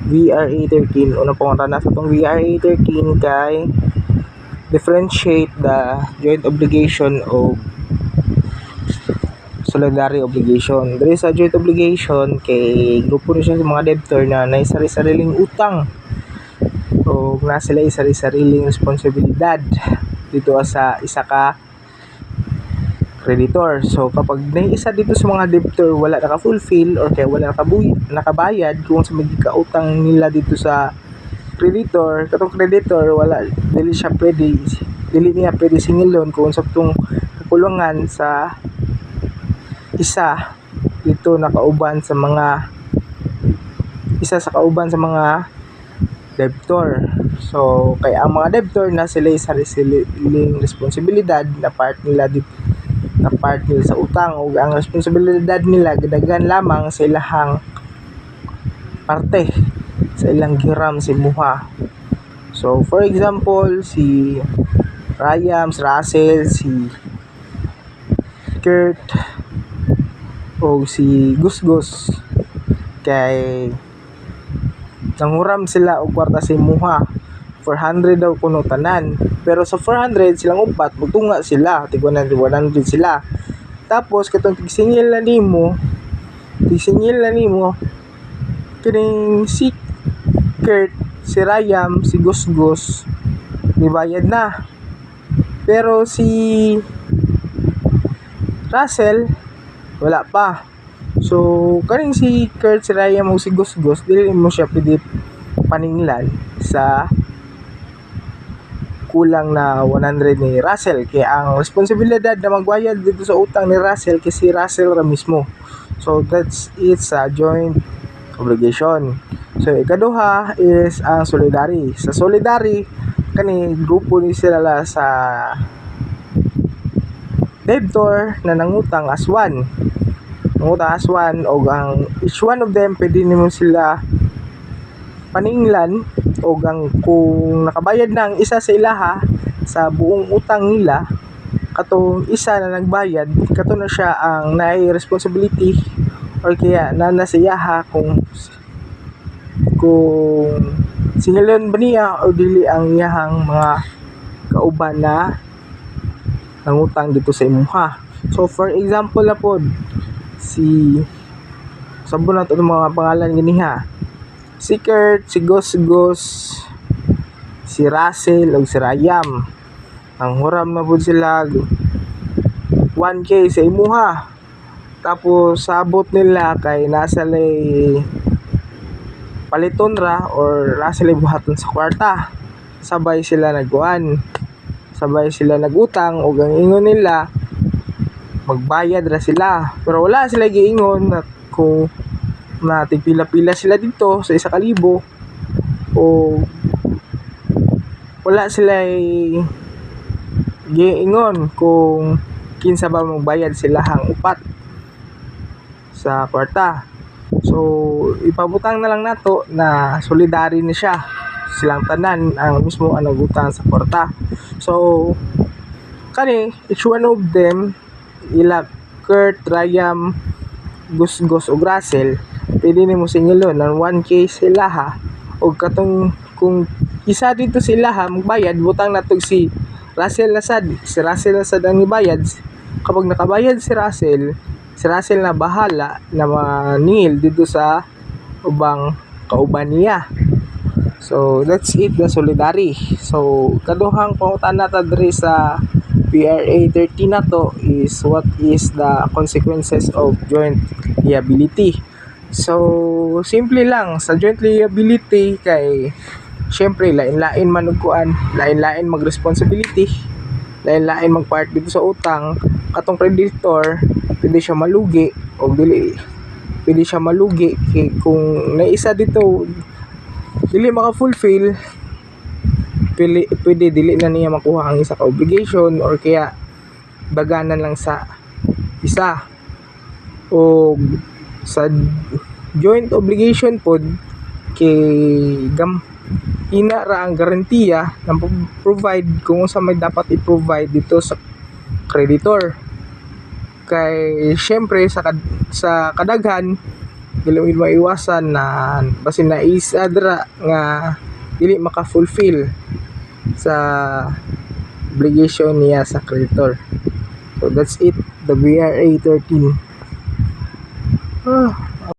VRA 13. Una pong rana sa itong VRA 13 kay differentiate the joint obligation of solidarity obligation. There is a joint obligation kay grupo na siya sa mga debtor na naisari-sariling utang o na sila isari-sariling responsibilidad dito sa isa ka creditor. So kapag naisa dito sa mga debtor wala naka-fulfill or kaya wala nakabayad kung sa may kautang nila dito sa creditor, katong creditor wala dili niya pwede singilon kung sa tong kakulungan sa isa dito nakauban sa mga debtor. So kaya ang mga debtor na sila sariling responsibilidad na part nila sa utang o ang responsibilidad nila gadagan lamang sa ilahang parte sa ilang giram si Muha. So for example, si Ryan, si Russell, si Kurt o si Gusgus kay nanghuram sila og kwarta si Muha 400 daw kuno tanan, pero sa 400 silang upat magtunga sila tig 100 sila. Tapos katong tigsingil na nimo kining si Kurt, si Ryan, si Gusgus nibayad na, pero si Russell wala pa. So kaning si Kurt, si Ryan mo si Gusgus dili mo siya pwede paninglan sa kulang na 100 ni Russell, kaya ang responsibilidad na magbayad dito sa utang ni Russell kay si Russell ra mismo. So that's it's a joint obligation. So ikaduha is ang solidarity. Sa solidarity kani grupo ni sila sa debtor na nangutang as one o ang each one of them pwede nimo sila paninglan o ang kung nakabayad na ang isa sa ilaha sa buong utang nila, katong isa na nagbayad kato na siya ang naay responsibility or kaya nasiyaha kung singilon ba niya o dili ang iyahang mga kauban na nangutang dito sa imuha. So for example na pod si sabon na ito mga pangalan ganiha, si Kurt, si Gusgus, si Russell o si Rayam, ang huram na po sila 1K sa imuha. Tapos sabot nila kay nasa lay paliton ra or nasa lay buhaton sa kwarta, sabay sila nagutang o ang ingon nila magbayad ra sila, pero wala sila giingon na kung tigpila-pila sila dito sa 1,000 o wala sila giingon kung kinsa ba magbayad sila hang upat sa kwarta. So ipabutang na lang nato na solidary na siya silang tanan ang mismo ang nagutang sa kwarta. So kani each one of them ila Kurt, Ryan, Gusgus o Russell pwede nimo singilon ng 1K sila ha, o katong kung isa dito sila ha magbayad butang natog si Russell na sad ang ibayad. Kapag nakabayad si Russell na bahala na maningil dito sa ubang kauban niya. So that's it, the solidarity. So kaduhang pangutan nata diri sa PRA 13 na to is what is the consequences of joint liability. So simple lang sa joint liability kay syempre lain-lain manugkuan, lain-lain mag-responsibility, lain-lain mag-part dito sa utang. Katong creditor pwede siya malugi o dili pwede siya malugi kay kung naisa dito dili maka-fulfill, pwede dili na niya makuha ang isa ka obligation or kaya daganan lang sa isa. O sa joint obligation pod kay ina ra ang garantiya na provide kung sa may dapat i-provide dito sa creditor. Kay syempre sa kadaghan dili mo maiwasan na basin na isa dra nga dili maka-fulfill sa obligation niya sa creditor. So that's it, the BRA 13.